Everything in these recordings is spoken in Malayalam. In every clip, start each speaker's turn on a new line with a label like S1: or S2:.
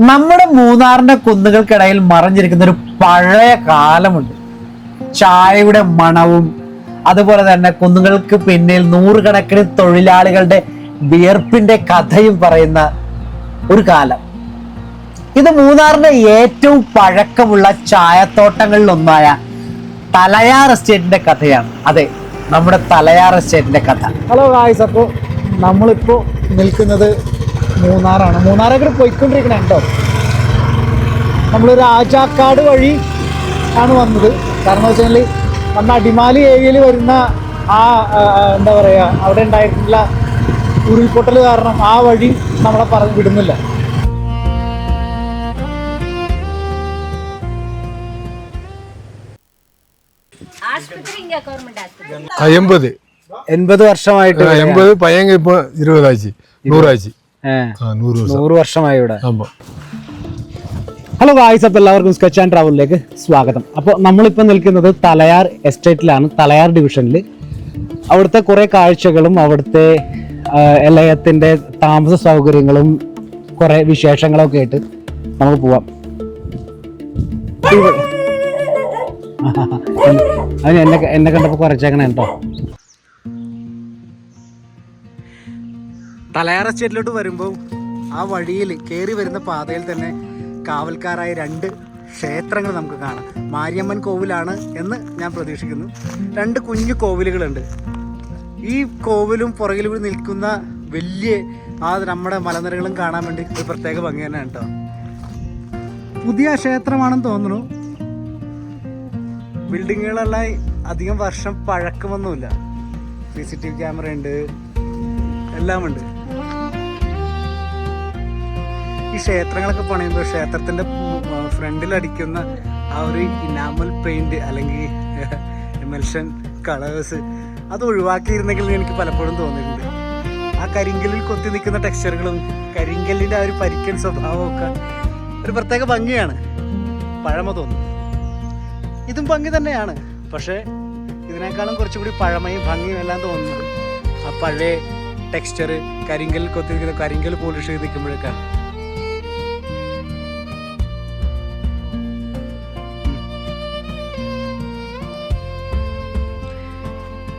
S1: നമ്മുടെ മൂന്നാറിന്റെ കുന്നുകൾക്കിടയിൽ മറഞ്ഞിരിക്കുന്ന ഒരു പഴയ കാലമുണ്ട്. ചായയുടെ മണവും അതുപോലെ തന്നെ കുന്നുകൾക്ക് പിന്നിൽ നൂറുകണക്കിന് തൊഴിലാളികളുടെ വിയർപ്പിന്റെ കഥയും പറയുന്ന ഒരു കാലം. ഇത് മൂന്നാറിന്റെ ഏറ്റവും പഴക്കമുള്ള ചായത്തോട്ടങ്ങളിലൊന്നായ തലയാർ എസ്റ്റേറ്റിന്റെ കഥയാണ്. അതെ, നമ്മുടെ തലയാർ എസ്റ്റേറ്റിന്റെ കഥ. ഹലോ ഗായ്സ്, അപ്പോൾ നമ്മളിപ്പോൾ നിൽക്കുന്നത് മൂന്നാറാണ്. മൂന്നാറൊക്കെ പോയിക്കൊണ്ടിരിക്കണേ കേട്ടോ. നമ്മൾ രാജാക്കാട് വഴി ആണ് വന്നത്. കാരണം എന്ന് വെച്ചാൽ നമ്മൾ അടിമാലി ഏരിയയിൽ വരുന്ന ആ എന്താ പറയുക, അവിടെ ഉണ്ടായിട്ടുള്ള ഉരുൾപൊട്ടൽ കാരണം ആ വഴി നമ്മളെ പറഞ്ഞു വിടുന്നില്ല. എൺപത് വർഷമായിട്ട്
S2: 80 പയ്യങ്ക ഇപ്പൊ 20 ആഴ്ച 100 ആഴ്ച
S1: 100 വർഷമായി ഇവിടെ. ഹലോ ഗായ്സ്, അപ്പോൾ എല്ലാവർക്കും സ്കെച്ച് ആൻഡ് ട്രാവലിലേക്ക് സ്വാഗതം. അപ്പോൾ നമ്മളിപ്പോൾ നിൽക്കുന്നത് തലയാർ എസ്റ്റേറ്റിലാണ്, തലയാർ ഡിവിഷനിൽ. അവിടുത്തെ കുറേ കാഴ്ചകളും അവിടുത്തെ ലയത്തിൻ്റെ താമസ സൗകര്യങ്ങളും കുറേ വിശേഷങ്ങളൊക്കെ ആയിട്ട് നമുക്ക് പോവാം. അതിന് എന്നെ കണ്ടപ്പോൾ കുറച്ചേക്കണേ കേട്ടോ. തലയാർ എസ്റ്റേറ്റിലോട്ട് വരുമ്പോൾ ആ വഴിയിൽ കയറി വരുന്ന പാതയിൽ തന്നെ കാവൽക്കാരായ 2 ക്ഷേത്രങ്ങൾ നമുക്ക് കാണാം. മാരിയമ്മൻ കോവിലാണ് എന്ന് ഞാൻ പ്രതീക്ഷിക്കുന്നു. 2 കുഞ്ഞു കോവിലുകളുണ്ട്. ഈ കോവിലും പുറകിൽ നിൽക്കുന്ന വലിയ നമ്മുടെ മലനിരകളും കാണാൻ വേണ്ടി ഒരു പ്രത്യേക ഭംഗി തന്നെയാണ് കേട്ടോ. പുതിയ ക്ഷേത്രമാണെന്ന് തോന്നുന്നു. ബിൽഡിങ്ങുകളെല്ലാം അധികം വർഷം പഴക്കമൊന്നുമില്ല. CCTV ക്യാമറ ഉണ്ട്, എല്ലാം ഉണ്ട്. ഈ ക്ഷേത്രങ്ങളൊക്കെ പണിയുമ്പോൾ ക്ഷേത്രത്തിൻ്റെ ഫ്രണ്ടിലടിക്കുന്ന ആ ഒരു ഇനാമൽ പെയിൻറ് അല്ലെങ്കിൽ എമൽഷൻ കളേഴ്സ് അത് ഒഴിവാക്കിയിരുന്നെങ്കിൽ എനിക്ക് പലപ്പോഴും തോന്നിയിട്ടുണ്ട്. ആ കരിങ്കല്ലിൽ കൊത്തി നിൽക്കുന്ന ടെക്സ്ചറുകളും കരിങ്കല്ലിൻ്റെ ആ ഒരു പരിക്കൻ സ്വഭാവമൊക്കെ ഒരു പ്രത്യേക ഭംഗിയാണ്. പഴമ തോന്നുന്നു. ഇതും ഭംഗി തന്നെയാണ്, പക്ഷേ ഇതിനേക്കാളും കുറച്ചുകൂടി പഴമയും ഭംഗിയും എല്ലാം തോന്നുന്നത് ആ പഴയ ടെക്സ്ചർ, കരിങ്കല്ലിൽ കൊത്തി നിൽക്കുന്ന കരിങ്കൽ പോളിഷ് ചെയ്ത് നിൽക്കുമ്പോഴൊക്കെ.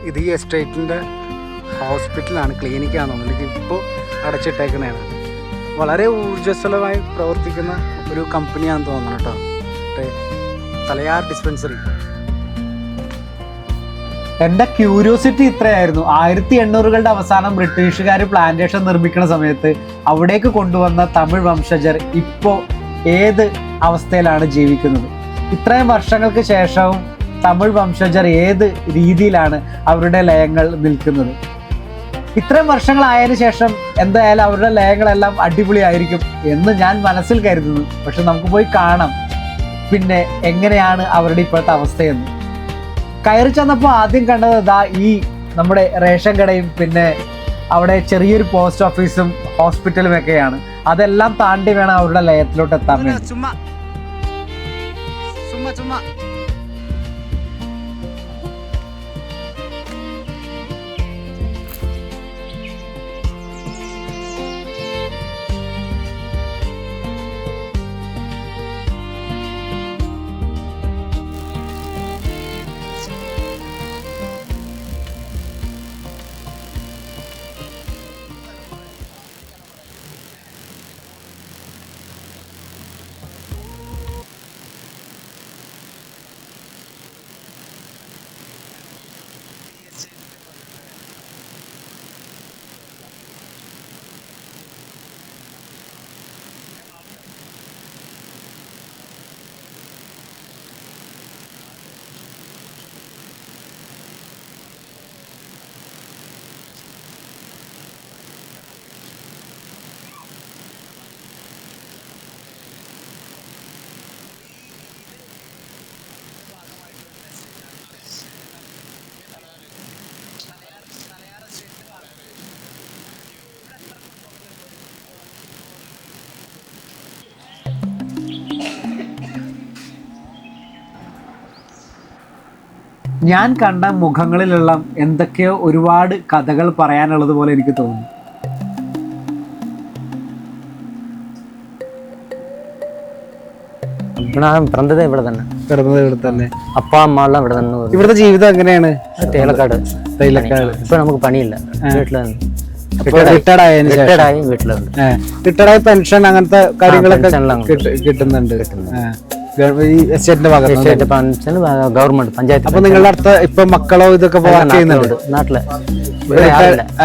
S1: ഇത് ഈ എസ്റ്റേറ്റിൻ്റെ ഹോസ്പിറ്റലാണ്, ക്ലിനിക്കാണെന്ന് തോന്നുന്നു. ഇപ്പോൾ അടച്ചിട്ടേക്കണതാണ്. വളരെ ഊർജ്ജസ്വലമായി പ്രവർത്തിക്കുന്ന ഒരു കമ്പനിയാണെന്ന് തോന്നുന്നു കേട്ടോ, തലയാർ ഡിസ്പെൻസറി. എൻ്റെ ക്യൂരിയോസിറ്റി ഇത്രയായിരുന്നു. 1800കളുടെ അവസാനം ബ്രിട്ടീഷുകാർ പ്ലാന്റേഷൻ നിർമ്മിക്കുന്ന സമയത്ത് അവിടേക്ക് കൊണ്ടുവന്ന തമിഴ് വംശജർ ഇപ്പോൾ ഏത് അവസ്ഥയിലാണ് ജീവിക്കുന്നത്? ഇത്രയും വർഷങ്ങൾക്ക് ശേഷവും തമിഴ് വംശജർ ഏത് രീതിയിലാണ് അവരുടെ ലയങ്ങൾ നിൽക്കുന്നത്? ഇത്രയും വർഷങ്ങളായതിനു ശേഷം എന്തായാലും അവരുടെ ലയങ്ങളെല്ലാം അടിപൊളിയായിരിക്കും എന്ന് ഞാൻ മനസ്സിൽ കരുതുന്നു. പക്ഷെ നമുക്ക് പോയി കാണാം പിന്നെ എങ്ങനെയാണ് അവരുടെ ഇപ്പോഴത്തെ അവസ്ഥയെന്ന്. കയറി ചെന്നപ്പോൾ ആദ്യം കണ്ടത് ഇതാ ഈ നമ്മുടെ റേഷൻ കടയും പിന്നെ അവിടെ ചെറിയൊരു പോസ്റ്റ് ഓഫീസും ഹോസ്പിറ്റലും ഒക്കെയാണ്. അതെല്ലാം താണ്ടി വേണം അവരുടെ ലയത്തിലോട്ട് എത്താൻ വേണ്ടി. ഞാൻ കണ്ട മുഖങ്ങളിലെല്ലാം എന്തൊക്കെയോ ഒരുപാട് കഥകൾ പറയാനുള്ളത് പോലെ എനിക്ക് തോന്നുന്നു.
S3: പിറന്നത് ഇവിടെ തന്നെ.
S1: പിറന്നത് ഇവിടെ തന്നെ.
S3: അപ്പ അമ്മ എല്ലാം ഇവിടെ തന്നെ.
S1: ഇവിടുത്തെ ജീവിതം എങ്ങനെയാണ്?
S3: തേലക്കാട്. ഇപ്പൊ നമുക്ക് പണിയില്ല, വീട്ടിലാണ്. റിട്ടയർഡായി വീട്ടിലുണ്ട്.
S1: റിട്ടയർഡായി പെൻഷൻ അങ്ങനത്തെ കാര്യങ്ങളൊക്കെ കിട്ടുന്നുണ്ട്.
S3: ഗവൺമെന്റ് പഞ്ചായത്ത്.
S1: അപ്പൊ നിങ്ങളുടെ അടുത്ത് ഇപ്പൊ മക്കളോ ഇതൊക്കെ വർക്ക് ചെയ്യുന്നുണ്ട്
S3: നാട്ടില്?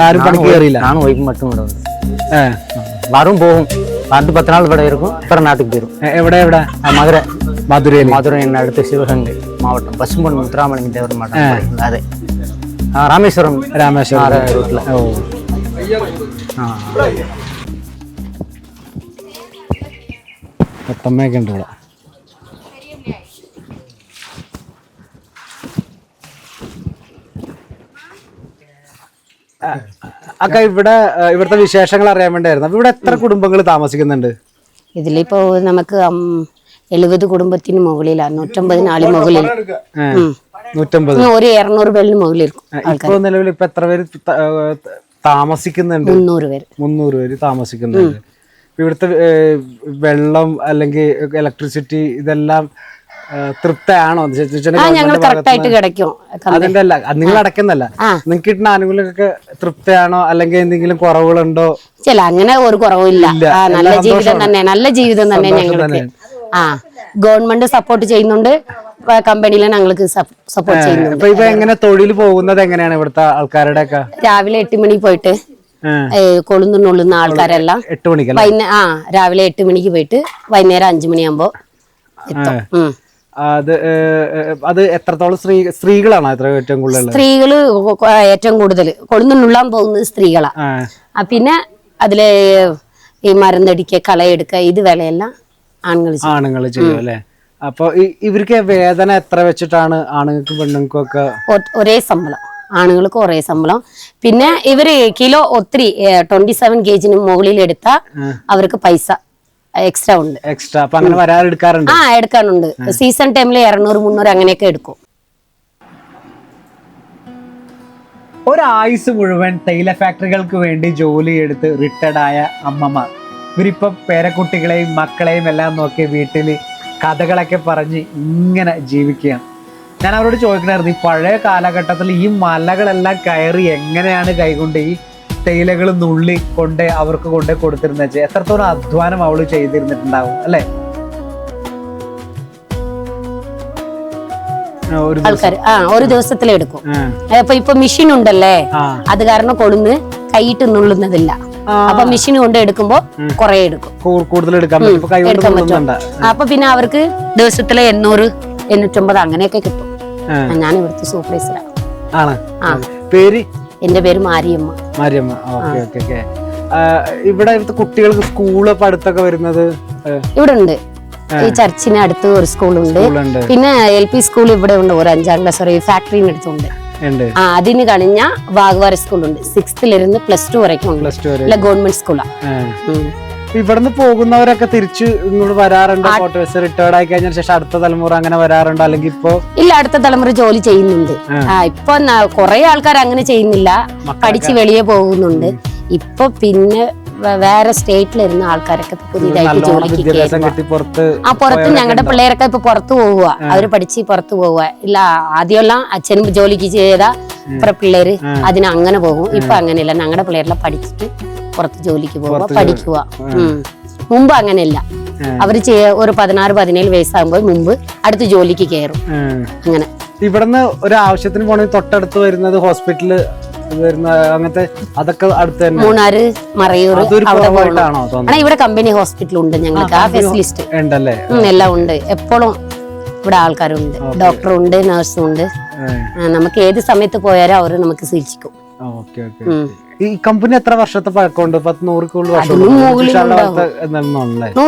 S1: ആരും പണിക്ക് കയറിയില്ല?
S3: நானும் ஒய்ஃப் மட்டும் கூட உண்டு. வரும் போகும், வந்து 10 நாள் ഇവിടെ இருக்கும், அப்புறம் நாட்டுக்கு போயிடும்.
S1: എവിടെ എവിടെ?
S3: மதுரை.
S1: മധുരയിൽ
S3: அடுத்து சிவகங்கை மாவட்டம் பசும்பொன் முத்துராமலிங்க தேவர் மாவட்டம். அதே ராமேஸ்வரம் ரூட்ல.
S1: പത്തമ്മയൊക്കെ ഉണ്ട് ഇവിടെ. അക്ക ഇവിടുത്തെ വിശേഷങ്ങൾ അറിയാൻ വേണ്ടിയായിരുന്നു. അപ്പൊ ഇവിടെ എത്ര കുടുംബങ്ങൾ താമസിക്കുന്നുണ്ട്?
S4: ഇതിലിപ്പോ നമുക്ക് 70 കുടുംബത്തിന് മുകളിലാണ്. 150 നാളി മുകളിൽ.
S1: 150.
S4: ഒരു 200 പേരിന് മുകളിൽ.
S1: ഇപ്പൊ നിലവിൽ ഇപ്പൊ എത്ര പേര് താമസിക്കുന്നുണ്ട്? 300 പേര് താമസിക്കുന്നുണ്ട്. ഇവിടുത്തെ വെള്ളം അല്ലെങ്കിൽ ഇലക്ട്രിസിറ്റി ഇതെല്ലാം തൃപ്തിയാണോ?
S4: ഞങ്ങൾ കറക്റ്റ് ആയിട്ട് കിടക്കും.
S1: അതിന്റെ അല്ല, നിങ്ങൾ അടക്കുന്നല്ല, നിങ്ങൾക്ക് കിട്ടുന്ന ആനുകൂല്യമൊക്കെ തൃപ്തിയാണോ അല്ലെങ്കിൽ എന്തെങ്കിലും കുറവുകളുണ്ടോ?
S4: ചില അങ്ങനെ ഒരു കുറവില്ല. നല്ല ജീവിതം തന്നെ, നല്ല ജീവിതം തന്നെ ഞങ്ങൾക്ക്. ഗവൺമെന്റ് സപ്പോർട്ട് ചെയ്യുന്നുണ്ട്, കമ്പനിയിൽ ഞങ്ങൾക്ക് സപ്പോർട്ട് ചെയ്യുന്നുണ്ട്.
S1: ഇപ്പൊ എങ്ങനെ തൊഴിൽ പോകുന്നത് എങ്ങനെയാണ് ഇവിടുത്തെ ആൾക്കാരുടെ ഒക്കെ?
S4: രാവിലെ 8 മണിക്ക് പോയിട്ട് കൊളുന്നുള്ളുന്ന ആൾക്കാരെല്ലാം
S1: 8 മണിക്ക്
S4: രാവിലെ 8 മണിക്ക് പോയിട്ട് വൈകുന്നേരം 5 മണിയാകുമ്പോ എത്തും.
S1: അത് എത്രത്തോളം സ്ത്രീകളാണോ ഏറ്റവും കൂടുതൽ?
S4: സ്ത്രീകള് ഏറ്റവും കൂടുതൽ കൊളുന്നുള്ளாൻ പോകുന്നത് സ്ത്രീകളാ. പിന്നെ അതില് ഈ മരുന്നടിക്ക, കളയെടുക്ക, ഇത് വിലയെല്ലാം ആണുങ്ങൾ
S1: ചെയ്യും അല്ലെ? അപ്പൊ ഇവർക്ക് വേതന എത്ര വെച്ചിട്ടാണ് ആണുങ്ങൾക്കും പെണ്ണുങ്ങൾക്കും ഒക്കെ?
S4: ഒരേ ശമ്പളം, ആണുങ്ങൾക്ക് ഒരേ ശമ്പളം. പിന്നെ ഇവര് കിലോ ഒത്തിരി 27 kg മുകളിൽ എടുത്താൽ അവർക്ക് പൈസ എക്സ്ട്രാ ഉണ്ട്.
S1: എക്സ്ട്രാ എടുക്കാറുണ്ട്?
S4: എടുക്കാനുണ്ട്. സീസൺ ടൈമിൽ 200 300 അങ്ങനെയൊക്കെ എടുക്കും.
S1: ഒരായുസ് മുഴുവൻ തേയില ഫാക്ടറികൾക്ക് വേണ്ടി ജോലിയെടുത്ത് റിട്ടയർഡായ അമ്മമാർ ഇവരിപ്പം പേരക്കുട്ടികളെയും മക്കളെയും എല്ലാം നോക്കി വീട്ടിൽ കഥകളൊക്കെ പറഞ്ഞ് ഇങ്ങനെ ജീവിക്കുകയാണ്. ഞാൻ അവരോട് ചോദിക്കണായിരുന്നു, ഈ പഴയ കാലഘട്ടത്തിൽ ഈ മലകളെല്ലാം കയറി എങ്ങനെയാണ് കൈകൊണ്ട് ഈ തേയിലകൾ നുള്ളി അവർക്ക് കൊടുത്തിരുന്ന വെച്ചാൽ എത്രത്തോളം അധ്വാനം അവള് ചെയ്തിരുന്നിട്ടുണ്ടാവും അല്ലെ?
S4: ഒരു ദിവസത്തിലെടുക്കും. ഇപ്പൊ മെഷീൻ ഉണ്ടല്ലേ, അത് കാരണം കൊളുന്ന് കൈയിട്ട് നുള്ളുന്നതില്ല. അപ്പൊ മെഷീൻ കൊണ്ട് എടുക്കുമ്പോ കൊറേ എടുക്കും,
S1: കൂടുതൽ എടുക്കാൻ പറ്റും.
S4: അപ്പൊ പിന്നെ അവർക്ക് ദിവസത്തിലെ 800 850 അങ്ങനെയൊക്കെ കിട്ടും. ഞാൻ ഇവിടുത്തെ സൂപ്പർവൈസറാണ്.
S1: പേര്?
S4: എന്റെ പേര് മാരിയമ്മ.
S1: ഇവിടെ കുട്ടികൾക്ക് സ്കൂള് പഠിത്തൊക്കെ വരുന്നത്
S4: ഇവിടെ ഉണ്ട്. ഈ ചർച്ചിന് അടുത്ത് ഒരു സ്കൂളുണ്ട്. പിന്നെ LP സ്കൂൾ ഇവിടെ ഉണ്ട്, ഒരു 5ാം ക്ലാസ് വരെ ഫാക്ടറിന് അടുത്തുണ്ട്. അതിന് കഴിഞ്ഞ വാഗ്വാര സ്കൂളുണ്ട്. 6th ലിരുന്ന് +2 വരയ്ക്കും ഗവൺമെന്റ് സ്കൂളാണ്.
S1: ഇവിടുന്ന് പോകുന്നവരൊക്കെ തിരിച്ച് ഇങ്ങോട്ട് വരാറുണ്ട്? റിട്ടയർഡ് ആയി കഴിഞ്ഞ ശേഷം അടുത്ത തലമുറ അങ്ങനെ വരാറുണ്ട്? അല്ലെങ്കിൽ ഇപ്പൊ
S4: ഇല്ല, അടുത്ത തലമുറ ജോലി ചെയ്യുന്നുണ്ട്. ഇപ്പൊ കുറെ ആൾക്കാർ അങ്ങനെ ചെയ്യുന്നില്ല, പഠിച്ച് വെളിയെ പോകുന്നുണ്ട്. ഇപ്പൊ പിന്നെ വേറെ സ്റ്റേറ്റിലിരുന്ന ആൾക്കാരൊക്കെ പുതിയതായിട്ട് ജോലിക്ക് പുറത്ത് ഞങ്ങളുടെ പിള്ളേരൊക്കെ ഇപ്പൊ പുറത്തു പോവുക. അവര് പഠിച്ച് പുറത്തു പോവുക. ഇല്ല, ആദ്യമെല്ലാം അച്ഛനും ജോലിക്ക് ചെയ്താ ഇപ്പൊ പിള്ളേര് അതിന് അങ്ങനെ പോകും. ഇപ്പൊ അങ്ങനെയല്ല, ഞങ്ങളുടെ പിള്ളേരെല്ലാം പഠിച്ചിട്ട് പുറത്ത് ജോലിക്ക് പോവുക, പഠിക്കുക. മുമ്പ് അങ്ങനെയല്ല, അവര് ഒരു 16 17 വയസ്സാകുമ്പോൾ മുമ്പ് അടുത്ത് ജോലിക്ക് കയറും. അങ്ങനെ
S1: ഇവിടുന്ന് ഒരു ആവശ്യത്തിന് പോണെങ്കിൽ തൊട്ടടുത്ത് വരുന്നത് ഹോസ്പിറ്റല് അങ്ങനത്തെ അതൊക്കെ അടുത്ത് തന്നെ?
S4: മൂന്നാറ്, മറയൂർ അവിടെ പോകണം. ഇവിടെ കമ്പനി ഹോസ്പിറ്റൽ ഉണ്ട് ഞങ്ങൾക്ക്. ആ ഫെസിലിസ്റ്റ് എല്ലാം ഉണ്ട്. എപ്പോഴും ഇവിടെ ആൾക്കാരുണ്ട്, ഡോക്ടറുണ്ട്, നഴ്സും ഉണ്ട്. നമുക്ക് ഏത് സമയത്ത് പോയാലും അവര് നമുക്ക് ചികിത്സിക്കും.
S1: ഈ കമ്പനി എത്ര വർഷത്തെ പഴക്കമുണ്ട്? 100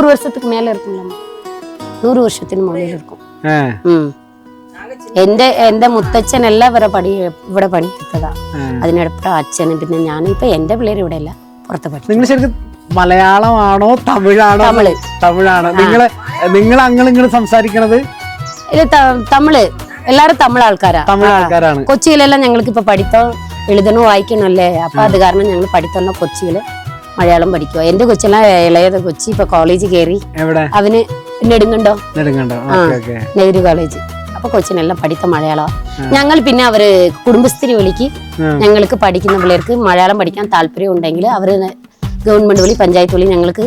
S4: വർഷத்துக்கு மேல இருக்கும்ல. 100 വർഷത്തിന് മുകളിൽ இருக்கும். എന്റെ മുത്തച്ഛനെല്ലാം ഇവിടെ പണിയെടുത്തതാ. അതിനടുത്ത അച്ഛനും പിന്നെ ഞാനും. ഇപ്പൊ എന്റെ പിള്ളേര് ഇവിടെ അല്ല, പുറത്ത് പഠിക്കും.
S1: നിങ്ങൾ ശരിക്കും മലയാളമാണോ തമിഴാണോ? തമിഴാണ്. നിങ്ങൾ അങ്ങനെ സംസാരിക്കണത്?
S4: തമിഴ്. എല്ലാരും തമിഴ് ആൾക്കാരാണ്. കൊച്ചിയിലെല്ലാം ഞങ്ങൾക്ക് ഇപ്പൊ പഠിത്തം എഴുതണോ വായിക്കണല്ലേ. അപ്പൊ അത് കാരണം ഞങ്ങൾ പഠിത്തം കൊച്ചിയില് മലയാളം പഠിക്കുക. എന്റെ കൊച്ചെല്ലാം ഇളയത് കൊച്ചി ഇപ്പൊ കോളേജ് കയറി. അവന് നെടുങ്കണ്ടോ നെഹ്റു കോളേജ്. അപ്പൊ കൊച്ചിനെല്ലാം പഠിത്ത മലയാളം. ഞങ്ങൾ പിന്നെ അവര് കുടുംബശ്രീ വിളിക്ക് ഞങ്ങൾക്ക് പഠിക്കുന്ന പിള്ളേർക്ക് മലയാളം പഠിക്കാൻ താല്പര്യം ഉണ്ടെങ്കിൽ അവര് ഗവൺമെന്റ് വഴി പഞ്ചായത്ത് വഴി ഞങ്ങൾക്ക്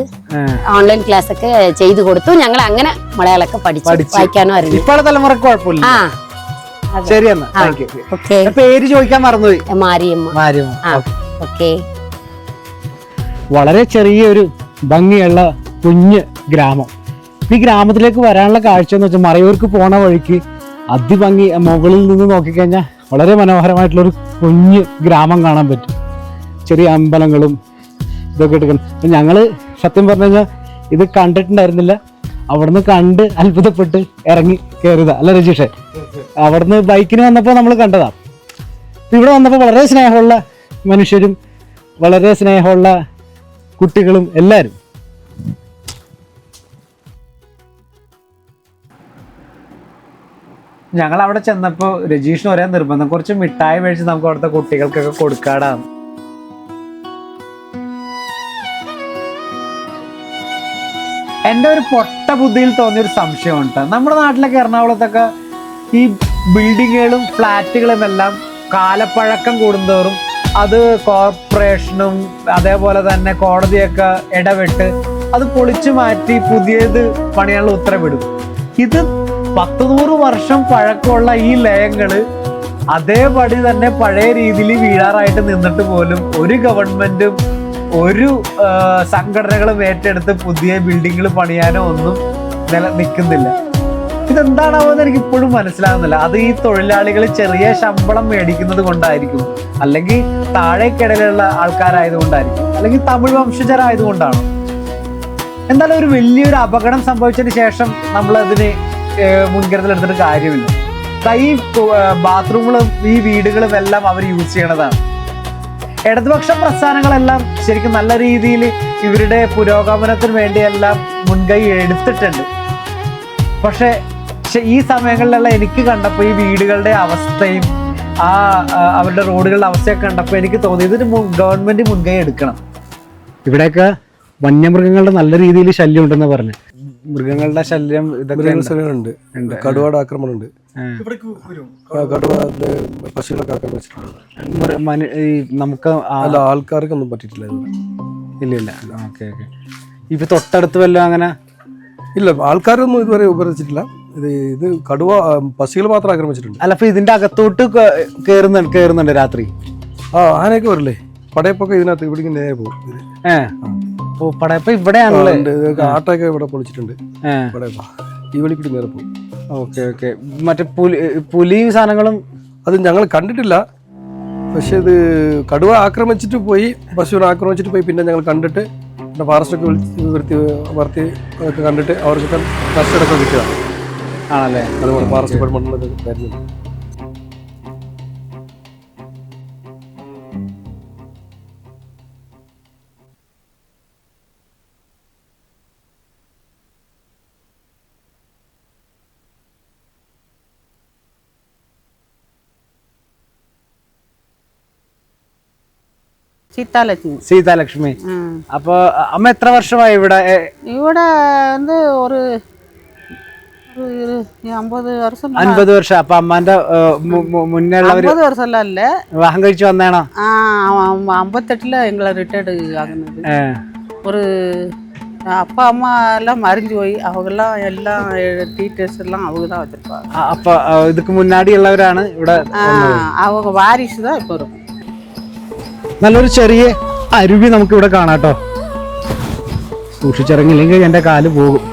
S4: ഓൺലൈൻ ക്ലാസ് ഒക്കെ ചെയ്തു കൊടുത്തു. ഞങ്ങൾ അങ്ങനെ മലയാളമൊക്കെ പഠിച്ചു വായിക്കാനോ അറിയില്ല.
S1: ഇപ്പോഴത്തെ തലമുറക്ക് കുഴപ്പമില്ല. ശരി എന്നാ,
S4: ഓക്കെ.
S1: പേര് ചോദിക്കാൻ മറന്നുപോയി.
S4: മാരിയമ്മ. ഓക്കെ.
S5: വളരെ ചെറിയൊരു ഭംഗിയുള്ള കുഞ്ഞ് ഗ്രാമം. ഈ ഗ്രാമത്തിലേക്ക് വരാനുള്ള കാഴ്ച എന്ന് വെച്ചാൽ മറയൂർക്ക് പോണ വഴിക്ക് അതിഭംഗി മുകളിൽ നിന്ന് നോക്കിക്കഴിഞ്ഞാൽ വളരെ മനോഹരമായിട്ടുള്ളൊരു കുഞ്ഞ് ഗ്രാമം കാണാൻ പറ്റും. ചെറിയ അമ്പലങ്ങളും ഇതൊക്കെ എടുക്കണം. ഞങ്ങൾ സത്യം പറഞ്ഞു കഴിഞ്ഞാൽ ഇത് കണ്ടിട്ടുണ്ടായിരുന്നില്ല. അവിടുന്ന് കണ്ട് അത്ഭുതപ്പെട്ട് ഇറങ്ങി കയറിയതാ അല്ല രജീഷേ? അവിടുന്ന് ബൈക്കിന് വന്നപ്പോൾ നമ്മൾ കണ്ടതാ. ഇവിടെ വന്നപ്പോൾ വളരെ സ്നേഹമുള്ള മനുഷ്യരും വളരെ സ്നേഹമുള്ള കുട്ടികളും എല്ലാവരും.
S1: ഞങ്ങൾ അവിടെ ചെന്നപ്പോ രജീഷിന് ഒരേ നിർബന്ധം, കുറച്ച് മിഠായി മേടിച്ച് നമുക്ക് അവിടുത്തെ കുട്ടികൾക്കൊക്കെ കൊടുക്കാടാണ്. എൻ്റെ ഒരു പൊട്ട ബുദ്ധിയിൽ തോന്നിയൊരു സംശയമുണ്ട്. നമ്മുടെ നാട്ടിലൊക്കെ എറണാകുളത്തൊക്കെ ഈ ബിൽഡിങ്ങുകളും ഫ്ലാറ്റുകളും എല്ലാം കാലപ്പഴക്കം കൂടുന്തോറും അത് കോർപ്പറേഷനും അതേപോലെ തന്നെ കോടതിയൊക്കെ ഇടപെട്ട് അത് പൊളിച്ചു മാറ്റി പുതിയത് പണിയാനുള്ള ഉത്തരവിടും. ഇത് 100 വർഷം പഴക്കമുള്ള ഈ ലയങ്ങള് അതേപടി തന്നെ പഴയ രീതിയിൽ വീഴാറായിട്ട് നിന്നിട്ട് പോലും ഒരു ഗവൺമെന്റും ഒരു സംഘടനകളും ഏറ്റെടുത്ത് പുതിയ ബിൽഡിങ്ങുകൾ പണിയാനോ ഒന്നും നിൽക്കുന്നില്ല. ഇതെന്താണാവെന്ന് എനിക്ക് ഇപ്പോഴും മനസ്സിലാകുന്നില്ല. അത് ഈ തൊഴിലാളികൾ ചെറിയ ശമ്പളം മേടിക്കുന്നത് കൊണ്ടായിരിക്കും, അല്ലെങ്കിൽ താഴേക്കിടയിലുള്ള ആൾക്കാരായതുകൊണ്ടായിരിക്കും, അല്ലെങ്കിൽ തമിഴ് വംശജരായതുകൊണ്ടാണോ? എന്തായാലും ഒരു വലിയൊരു അപകടം സംഭവിച്ചതിന് ശേഷം നമ്മളതിന് മുൻകരുതലെടുത്തിട്ട് കാര്യമില്ല. ഈ ബാത്റൂമുകളും ഈ വീടുകളും എല്ലാം അവർ യൂസ് ചെയ്യണതാണ്. ഇടതുപക്ഷ പ്രസ്ഥാനങ്ങളെല്ലാം ശരിക്കും നല്ല രീതിയിൽ ഇവരുടെ പുരോഗമനത്തിന് വേണ്ടിയെല്ലാം മുൻകൈ എടുത്തിട്ടുണ്ട്. പക്ഷെ ഈ സമയങ്ങളിലെല്ലാം എനിക്ക് കണ്ടപ്പോൾ ഈ വീടുകളുടെ അവസ്ഥയും അവരുടെ റോഡുകളുടെ അവസ്ഥയൊക്കെ കണ്ടപ്പോൾ എനിക്ക് തോന്നി ഇതൊരു ഗവൺമെന്റ് മുൻകൈ എടുക്കണം.
S5: ഇവിടെയൊക്കെ വന്യമൃഗങ്ങളുടെ നല്ല രീതിയിൽ ശല്യം ഉണ്ടെന്ന് പറഞ്ഞു.
S1: മൃഗങ്ങളുടെ ശല്യം ഇതൊക്കെ
S2: ഉണ്ട്. കടുവയുടെ ആക്രമണം ഉണ്ട്.
S5: നമുക്ക്
S2: ആൾക്കാർക്കൊന്നും പറ്റിയിട്ടില്ല.
S5: ഇല്ല. ഓക്കെ. ഇപ്പൊ തൊട്ടടുത്ത് വല്ലതും അങ്ങനെ
S2: ഇല്ല, ആൾക്കാരൊന്നും ഇതുവരെ ഉപകരിച്ചിട്ടില്ല. ഇത് കടുവ പശുകൾ മാത്രം ആക്രമിച്ചിട്ടുണ്ട്.
S5: അല്ല, അപ്പൊ ഇതിന്റെ അകത്തോട്ട് കേറുന്നുണ്ട് രാത്രി?
S2: ആനയൊക്കെ വരില്ലേ? പടയപ്പൊക്കെ ഇതിനകത്ത് ഇവിടെ നേരെ പോകും.
S5: പടയപ്പ ഇവിടെയാണല്ലേ?
S2: ആട്ടൊക്കെ ഇവിടെ പൊളിച്ചിട്ടുണ്ട്. ഈ വെളിക്കൂടി നേരെ പോകും.
S5: ഓക്കെ. മറ്റേ പുലി സാധനങ്ങളും
S2: അത് ഞങ്ങൾ കണ്ടിട്ടില്ല. പക്ഷെ ഇത് കടുവ ആക്രമിച്ചിട്ട് പോയി, പശുവിനെ ആക്രമിച്ചിട്ട് പോയി. പിന്നെ ഞങ്ങൾ കണ്ടിട്ട് പിന്നെ ഫോറസ്റ്റൊക്കെ വർത്തി ഒക്കെ കണ്ടിട്ട് അവർക്ക് കസ്റ്റഡൊക്കെ കിട്ടുക
S5: ആണല്ലേ?
S2: അതുപോലെ ഫോറസ്റ്റ് ഡിപ്പാർട്ട്മെന്റിലൊക്കെ വരുന്നുണ്ട്.
S5: സീതാലക്ഷ്മി. അപ്പൊ അമ്മ എത്ര വർഷമായി ഇവിടെ?
S6: ഇവിടെ ഒരു 50 വർഷം.
S5: 50 വർഷം. അപ്പൊ അമ്മാന്റെ മുന്നേ
S6: 50 വർഷമല്ലേ
S5: വിവാഹം കഴിച്ചു വന്നേണോ?
S6: 58 எங்களை ரிட்டையர்டு ஆகுனது. ஒரு அப்பா அம்மா எல்லாம் மறைஞ்சு போய் அவங்கெல்லாம் எல்லாம் டீச்சர்ஸ் எல்லாம் அவங்க தான் வச்சிருப்பாங்க.
S5: അപ്പൊ ഇതൊക്കെ മുന്നാടി ഉള്ളവരാണ് ഇവിടെ.
S6: அவங்க வாரிசு தான் இப்போ இருக்கும்.
S5: നല്ലൊരു ചെറിയ അരുവി നമുക്ക് ഇവിടെ കാണാട്ടോ. സൂക്ഷിച്ചിറങ്ങില്ലെങ്കിൽ എന്റെ കാല് പോകും.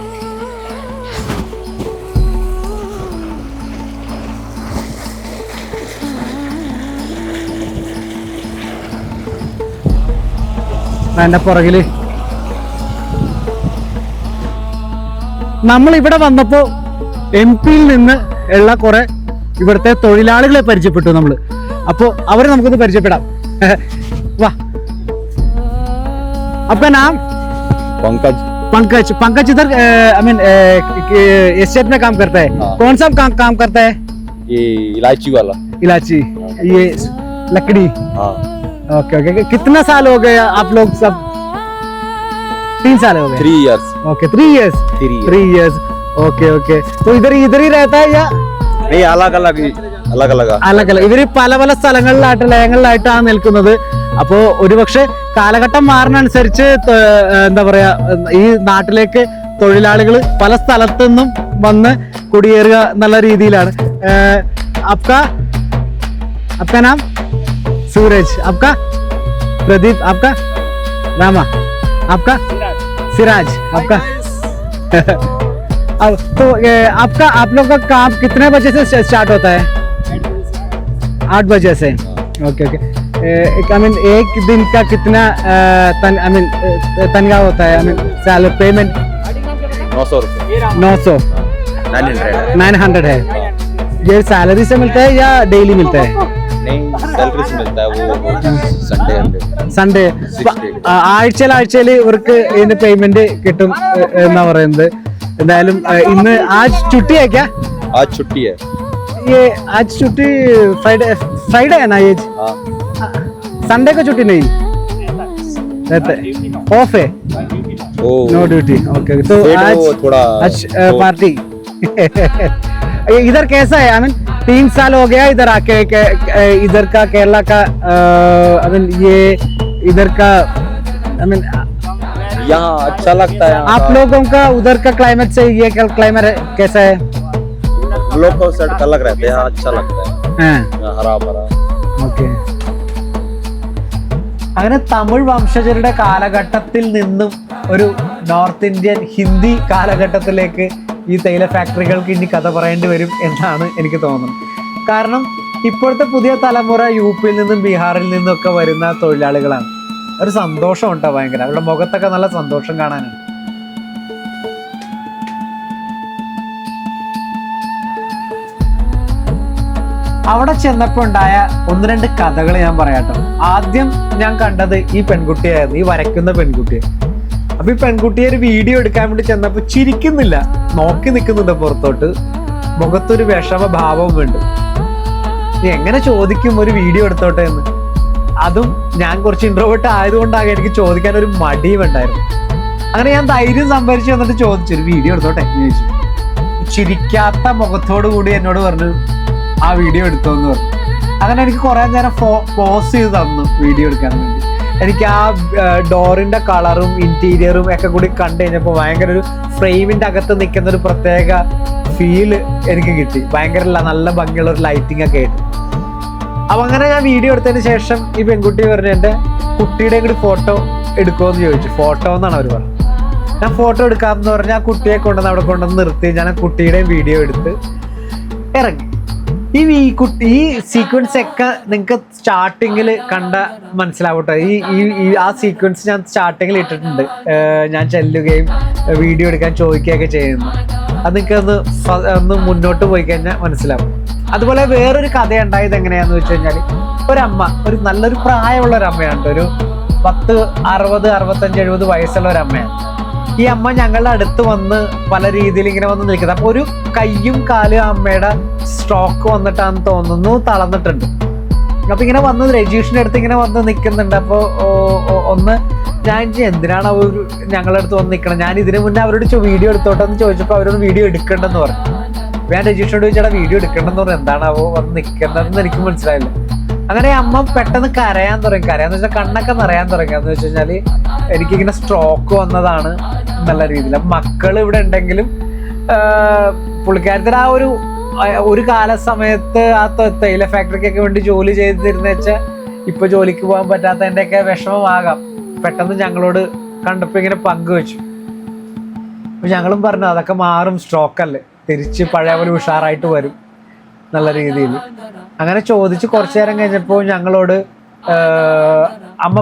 S5: എന്റെ പുറകില് നമ്മൾ ഇവിടെ വന്നപ്പോ MP-യിൽ നിന്ന് ഉള്ള കുറെ ഇവിടുത്തെ തൊഴിലാളികളെ പരിചയപ്പെട്ടു നമ്മള്. അപ്പോ അവരെ നമുക്കൊന്ന് പരിചയപ്പെടാം. वाह, आपका नाम? पंकज इधर आई मीन एस्टेट में काम करता है। कौन सा काम करता है?
S7: ये इलायची वाला।
S5: इलायची, ये लकड़ी। ओके। कितना साल हो गया आप लोग सब? 3 साल हो गए
S7: 3 years.
S5: Okay 3 years 3 years okay okay तो इधर ही रहता है या
S7: नहीं अलग अलग
S5: अलग अलग ഇവര് പല പല സ്ഥലങ്ങളിലായിട്ട് ലയങ്ങളിലായിട്ടാണ് നിൽക്കുന്നത്. അപ്പോ ഒരുപക്ഷെ കാലഘട്ടം മാറുന്നതനുസരിച്ച് എന്താ പറയാ ഈ നാട്ടിലേക്ക് തൊഴിലാളികൾ പല സ്ഥലത്തു നിന്നും വന്ന് കുടിയേറുക എന്നുള്ള രീതിയിലാണ്. आपका नाम सूरज, आपका प्रदीप, आपका रामा, आपका सिराज, आपका अब तो आपका आप लोग का काम कितने बजे से स्टार्ट होता है? 8 बजे से. Okay okay. आई मीन एक दिन का कितना तनख्वाह होता है? आई मीन सैलरी पेमेंट
S7: 900 रुपये
S5: 900 900 है. ये सैलरी से मिलता है या डेली मिलता है?
S7: नहीं सैलरी से मिलता है वो
S5: സൺഡേ ആഴ്ചയിൽ ഇവർക്ക് ഇതിന്റെ പേയ്മെന്റ് കിട്ടും എന്നാ പറയുന്നത്. എന്തായാലും ഇന്ന് ആജ് छुट्टी है क्या?
S7: आज छुट्टी है.
S5: ये आज छुट्टी फ्राइडे है ना? ये संडे को छुट्टी नहीं रहता, ऑफ है, नो ड्यूटी. ओके तो आज पार्टी इधर कैसा है? आई मीन 3 साल हो गया इधर आके इधर का केरला का आई मीन ये इधर का आई मीन
S7: यहाँ अच्छा लगता है.
S5: आप लोगों का उधर का क्लाइमेट से ये क्लाइमेट कैसा है?
S7: लोग को सेट अलग रहते हैं. अच्छा लगता है हरा भरा.
S5: ओके.
S1: അങ്ങനെ തമിഴ് വംശജരുടെ കാലഘട്ടത്തിൽ നിന്നും ഒരു നോർത്ത് ഇന്ത്യൻ ഹിന്ദി കാലഘട്ടത്തിലേക്ക് ഈ തേയില ഫാക്ടറികൾക്ക് ഇനി കഥ പറയേണ്ടി വരും എന്നാണ് എനിക്ക് തോന്നുന്നത്. കാരണം ഇപ്പോഴത്തെ പുതിയ തലമുറ യുപിയിൽ നിന്നും ബീഹാറിൽ നിന്നും ഒക്കെ വരുന്ന തൊഴിലാളികളാണ്. ഒരു സന്തോഷം ഉണ്ടോ ഭയങ്കര, അവരുടെ മുഖത്തൊക്കെ നല്ല സന്തോഷം കാണാനാണ്. അവിടെ ചെന്നപ്പോൾ ഉണ്ടായ 1-2 കഥകൾ ഞാൻ പറയാട്ടോ. ആദ്യം ഞാൻ കണ്ടത് ഈ പെൺകുട്ടിയായിരുന്നു, ഈ വരയ്ക്കുന്ന പെൺകുട്ടിയെ. അപ്പൊ ഈ പെൺകുട്ടിയെ ഒരു വീഡിയോ എടുക്കാൻ വേണ്ടി ചെന്നപ്പോ ചിരിക്കുന്നില്ല, നോക്കി നിൽക്കുന്നുണ്ട് പുറത്തോട്ട്, മുഖത്തൊരു വിഷമ ഭാവവും ഉണ്ട്. എങ്ങനെ ചോദിക്കും ഒരു വീഡിയോ എടുത്തോട്ടെ എന്ന്? അതും ഞാൻ കുറച്ച് ഇൻട്രോവേർട്ട് ആയതുകൊണ്ടാകെ എനിക്ക് ചോദിക്കാൻ ഒരു മടിയും ഉണ്ടായിരുന്നു. അങ്ങനെ ഞാൻ ധൈര്യം സംഭരിച്ച് വന്നിട്ട് ചോദിച്ചു, ഒരു വീഡിയോ എടുത്തോട്ടെ എന്ന് ചോദിച്ചു. ചിരിക്കാത്ത മുഖത്തോടു കൂടി എന്നോട് പറഞ്ഞു ആ വീഡിയോ എടുത്തോന്ന് പറഞ്ഞു. അങ്ങനെ എനിക്ക് കുറെ നേരം പോസ് ചെയ്ത് തന്നു വീഡിയോ എടുക്കാൻ വേണ്ടി. എനിക്ക് ആ ഡോറിന്റെ കളറും ഇന്റീരിയറും ഒക്കെ കൂടി കണ്ടു കഴിഞ്ഞപ്പോൾ ഭയങ്കര ഒരു ഫ്രെയിമിന്റെ അകത്ത് നിൽക്കുന്ന ഒരു പ്രത്യേക ഫീല് എനിക്ക് കിട്ടി. ഭയങ്കര നല്ല ഭംഗിയുള്ള ഒരു ലൈറ്റിംഗ് ഒക്കെ ആയിട്ട്. അപ്പൊ അങ്ങനെ ഞാൻ വീഡിയോ എടുത്തതിന് ശേഷം ഈ പെൺകുട്ടി പറഞ്ഞു എന്റെ കുട്ടിയുടെ കൂടി ഫോട്ടോ എടുക്കുമെന്ന് ചോദിച്ചു. ഫോട്ടോ എന്നാണ് അവർ പറഞ്ഞത്. ഞാൻ ഫോട്ടോ എടുക്കാമെന്ന് പറഞ്ഞാൽ ആ കുട്ടിയെ കൊണ്ടുവന്ന് അവിടെ കൊണ്ടുവന്ന് നിർത്തി ഞാൻ ആ കുട്ടിയുടെയും വീഡിയോ എടുത്ത് ഇറങ്ങി. ഈ സീക്വൻസ് ഒക്കെ നിങ്ങൾക്ക് സ്റ്റാർട്ടിങ്ങിൽ കണ്ട മനസ്സിലാവട്ടെ. ഈ ആ സീക്വൻസ് ഞാൻ സ്റ്റാർട്ടിങ്ങിൽ ഇട്ടിട്ടുണ്ട്. ഞാൻ ചെല്ലുകയും വീഡിയോ എടുക്കാൻ ചോദിക്കുകയൊക്കെ ചെയ്യുന്നു. അത് നിങ്ങൾക്ക് ഒന്ന് മുന്നോട്ട് പോയി കഴിഞ്ഞാൽ മനസ്സിലാവും. അതുപോലെ വേറൊരു കഥ ഉണ്ടായത് എങ്ങനെയാന്ന് വെച്ച് കഴിഞ്ഞാൽ, ഒരമ്മ, ഒരു നല്ലൊരു പ്രായമുള്ള ഒരു അമ്മയാണ്, ഒരു 10, 60, 65, 70 വയസ്സുള്ള ഒരു അമ്മയാണ്. ഈ അമ്മ ഞങ്ങളുടെ അടുത്ത് വന്ന് പല രീതിയിൽ ഇങ്ങനെ വന്ന് നിൽക്കുന്നത്. അപ്പൊ ഒരു കയ്യും കാലും അമ്മയുടെ സ്ട്രോക്ക് വന്നിട്ടാന്ന് തോന്നുന്നു, തളർന്നിട്ടുണ്ട്. അപ്പൊ ഇങ്ങനെ വന്ന് രജീഷിന്റെ അടുത്ത് ഇങ്ങനെ വന്ന് നിൽക്കുന്നുണ്ട്. അപ്പൊ ഒന്ന് ഞാൻ എന്തിനാണ് അവർ ഞങ്ങളുടെ അടുത്ത് വന്ന് നിൽക്കണം, ഞാൻ ഇതിനു മുന്നേ അവരോട് വീഡിയോ എടുത്തോട്ടെ എന്ന് ചോദിച്ചപ്പോൾ അവരോട് വീഡിയോ എടുക്കണ്ടെന്ന് പറഞ്ഞു. ഞാൻ രജീഷിനോട് ചോദിച്ചാൽ വീഡിയോ എടുക്കണ്ടെന്ന് പറഞ്ഞു. എന്താണാവോ വന്ന് നിൽക്കേണ്ടതെന്ന് എനിക്ക് മനസ്സിലായില്ല. അങ്ങനെ അമ്മ പെട്ടെന്ന് കരയാൻ തുടങ്ങി. കരയാന്ന് വെച്ചാൽ കണ്ണൊക്കെ നിറയാൻ തുടങ്ങി. എന്ന് വെച്ച് കഴിഞ്ഞാല് എനിക്കിങ്ങനെ സ്ട്രോക്ക് വന്നതാണ് എന്നുള്ള രീതിയിൽ. അപ്പൊ മക്കൾ ഇവിടെ ഉണ്ടെങ്കിലും പുള്ളിക്കാരത്തിന് ആ ഒരു കാല സമയത്ത് ആ തേയില ഫാക്ടറിക്കൊക്കെ വേണ്ടി ജോലി ചെയ്തിരുന്ന വെച്ചാൽ ഇപ്പൊ ജോലിക്ക് പോകാൻ പറ്റാത്തതിൻ്റെയൊക്കെ വിഷമമാകാം. പെട്ടെന്ന് ഞങ്ങളോട് കണ്ടപ്പോ ഇങ്ങനെ പങ്കുവെച്ചു. അപ്പൊ ഞങ്ങളും പറഞ്ഞു അതൊക്കെ മാറും, സ്ട്രോക്കല്ലേ, തിരിച്ച് പഴയ പോലെ ഉഷാറായിട്ട് വരും നല്ല രീതിയിൽ. അങ്ങനെ ചോദിച്ച് കുറച്ചു നേരം കഴിഞ്ഞപ്പോൾ ഞങ്ങളോട് അമ്മ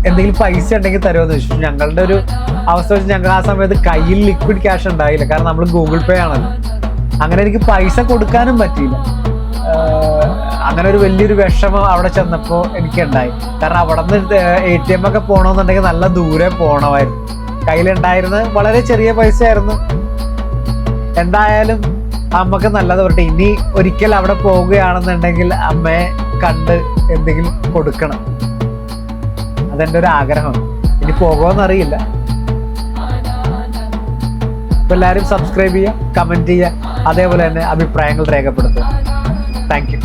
S1: എന്തെങ്കിലും പൈസ ഉണ്ടെങ്കിൽ തരുമെന്ന് ചോദിച്ചു. ഞങ്ങളുടെ ഒരു അവസ്ഥ വെച്ച് ഞങ്ങൾ ആ സമയത്ത് കയ്യിൽ ലിക്വിഡ് ക്യാഷ് ഉണ്ടായില്ല, കാരണം നമ്മൾ ഗൂഗിൾ പേ ആണല്ലോ. അങ്ങനെ എനിക്ക് പൈസ കൊടുക്കാനും പറ്റിയില്ല. അങ്ങനെ ഒരു വലിയൊരു വിഷമം അവിടെ ചെന്നപ്പോൾ എനിക്കുണ്ടായി. കാരണം അവിടെ നിന്ന് ATM ഒക്കെ പോകണമെന്നുണ്ടെങ്കിൽ നല്ല ദൂരെ പോകണമായിരുന്നു. കയ്യിലുണ്ടായിരുന്നത് വളരെ ചെറിയ പൈസ ആയിരുന്നു. എന്തായാലും അമ്മക്ക് നല്ലത് പറട്ടെ. ഇനി ഒരിക്കൽ അവിടെ പോവുകയാണെന്നുണ്ടെങ്കിൽ അമ്മയെ കണ്ട് എന്തെങ്കിലും കൊടുക്കണം. അതെൻ്റെ ഒരു ആഗ്രഹമാണ്. ഇനി പോകുമെന്നറിയില്ല, അപ്പോൾ എല്ലാവരും സബ്സ്ക്രൈബ് ചെയ്യുക, കമൻറ്റ് ചെയ്യുക, അതേപോലെ തന്നെ അഭിപ്രായങ്ങൾ രേഖപ്പെടുത്തുക. Thank you.